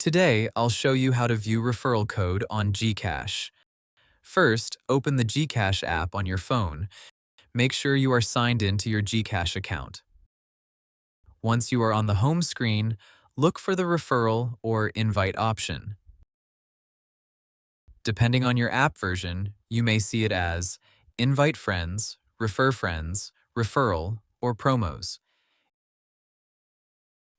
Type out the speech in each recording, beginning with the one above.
Today, I'll show you how to view referral code on GCash. First, open the GCash app on your phone. Make sure you are signed in to your GCash account. Once you are on the home screen, look for the referral or invite option. Depending on your app version, you may see it as invite friends, referral, or promos.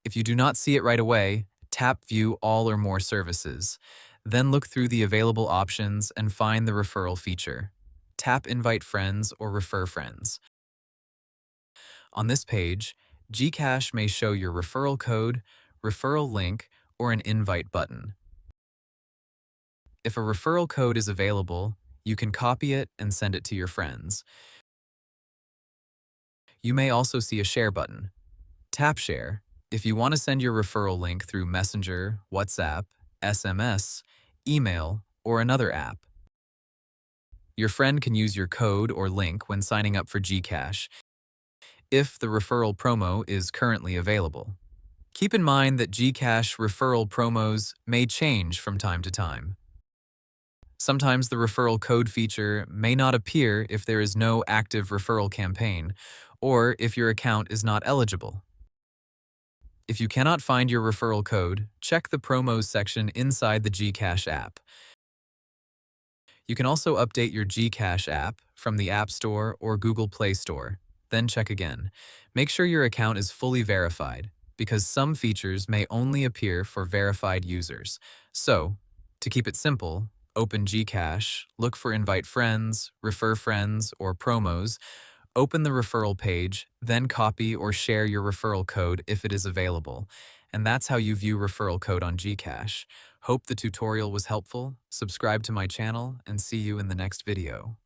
If you do not see it right away, tap View All or More Services. Then look through the available options and find the referral feature. Tap Invite Friends or Refer Friends. On this page, GCash may show your referral code, referral link, or an invite button. If a referral code is available, you can copy it and send it to your friends. You may also see a share button. Tap Share if you want to send your referral link through Messenger, WhatsApp, SMS, email, or another app. Your friend can use your code or link when signing up for GCash if the referral promo is currently available. Keep in mind that GCash referral promos may change from time to time. Sometimes the referral code feature may not appear if there is no active referral campaign or if your account is not eligible. If you cannot find your referral code, check the promos section inside the GCash app. You can also update your GCash app from the App Store or Google Play Store, then check again. Make sure your account is fully verified, because some features may only appear for verified users. So, to keep it simple, open GCash, look for Invite Friends, Refer Friends, or Promos, open the referral page, then copy or share your referral code if it is available. And that's how you view referral code on GCash. Hope the tutorial was helpful. Subscribe to my channel and see you in the next video.